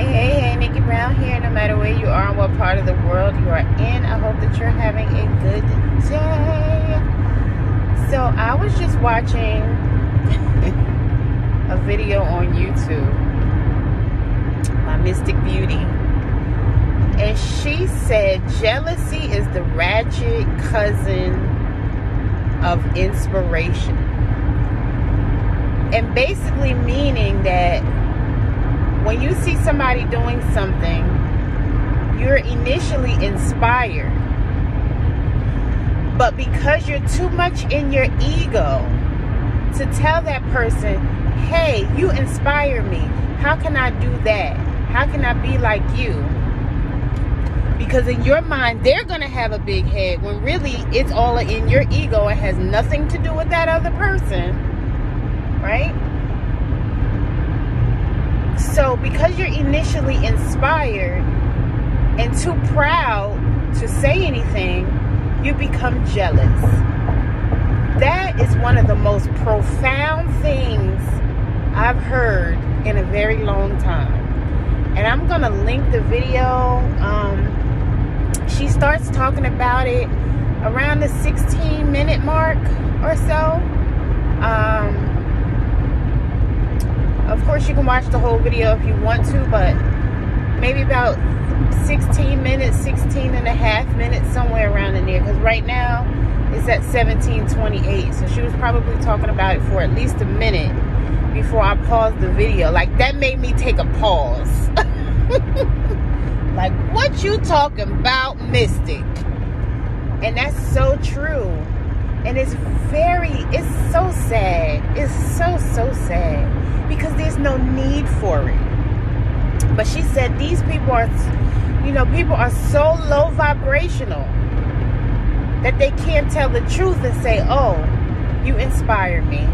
Hey, Nickie Brown here. No matter where you are and what part of the world you are in, I hope that you're having a good day. So I was just watching a video on YouTube by Mystic Beauttie, and she said jealousy is the ratchet cousin of inspiration, and basically meaning that when you see somebody doing something, you're initially inspired, but because you're too much in your ego to tell that person, hey, you inspire me, how can I do that, how can I be like you? Because in your mind they're gonna have a big head when really it's all in your ego. It has nothing to do with that other person, right? So because you're initially inspired and too proud to say anything, you become jealous. That is one of the most profound things I've heard in a very long time. And I'm gonna link the video. She starts talking about it around the 16-minute mark or so. Of course, you can watch the whole video if you want to, but maybe about 16 minutes, 16 and a half minutes, somewhere around in there. Because right now, it's at 17:28. So she was probably talking about it for at least a minute before I paused the video. Like, that made me take a pause. Like, what you talking about, Mystic? And that's so true. And it's so sad. It's so sad. Because there's no need for it. But she said these people are, people are so low vibrational that they can't tell the truth and say, oh, you inspire me.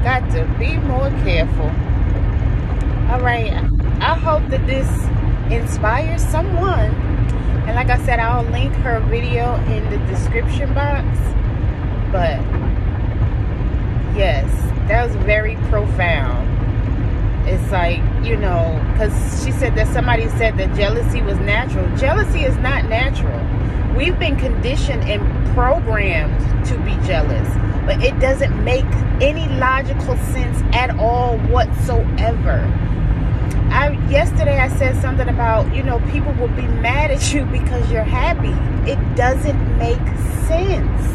Got to be more careful. All right. I hope that this inspires someone. And like I said, I'll link her video in the description box. But yes, that was very profound. It's like, because she said that somebody said that jealousy was natural. Jealousy is not natural. We've been conditioned and programmed to be jealous, but it doesn't make any logical sense at all whatsoever. Yesterday I said something about, people will be mad at you because you're happy. It doesn't make sense.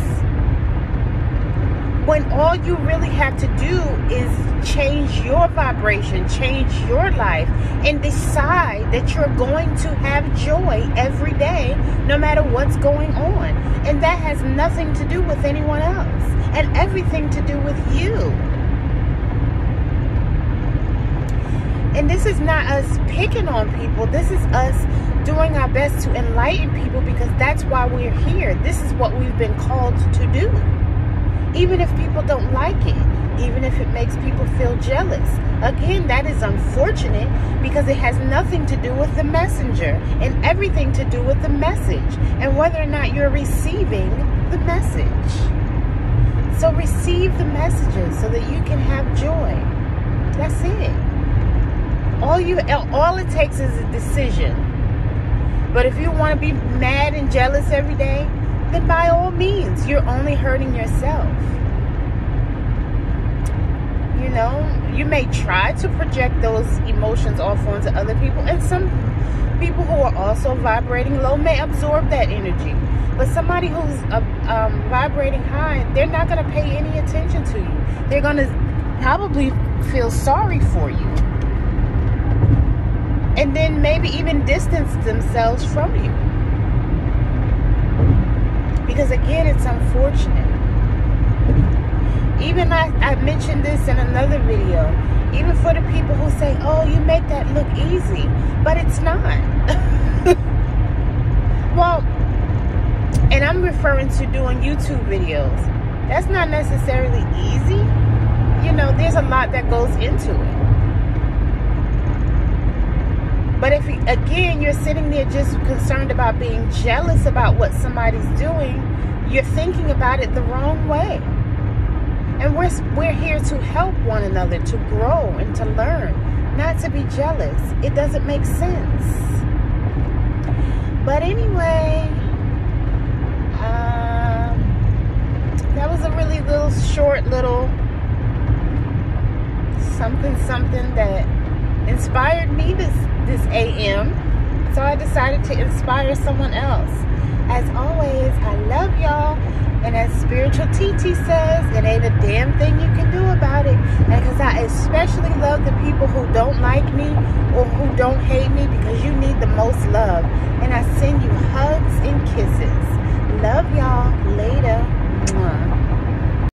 When all you really have to do is change your vibration, change your life, and decide that you're going to have joy every day, no matter what's going on. And that has nothing to do with anyone else, and everything to do with you. And this is not us picking on people. This is us doing our best to enlighten people, because that's why we're here. This is what we've been called to do. Even if people don't like it, even if it makes people feel jealous. Again, that is unfortunate, because it has nothing to do with the messenger and everything to do with the message and whether or not you're receiving the message. So receive the messages so that you can have joy. That's it. All it takes is a decision. But if you want to be mad and jealous every day, then by all means, you're only hurting yourself. You may try to project those emotions off onto other people, and some people who are also vibrating low may absorb that energy. But somebody who's vibrating high, they're not going to pay any attention to you. They're going to probably feel sorry for you. And then maybe even distance themselves from you. Because again, it's unfortunate. Even I mentioned this in another video. Even for the people who say, oh, you make that look easy. But it's not. Well, and I'm referring to doing YouTube videos. That's not necessarily easy. There's a lot that goes into it. But if, again, you're sitting there just concerned about being jealous about what somebody's doing, you're thinking about it the wrong way. And we're here to help one another, to grow and to learn, not to be jealous. It doesn't make sense. But anyway, that was a really short little something that inspired me this AM. So I decided to inspire someone else. As always, I love y'all. And as Spiritual TT says, it ain't a damn thing you can do about it. And because I especially love the people who don't like me or who don't hate me, because you need the most love. And I send you hugs and kisses. Love y'all. Later. Mwah.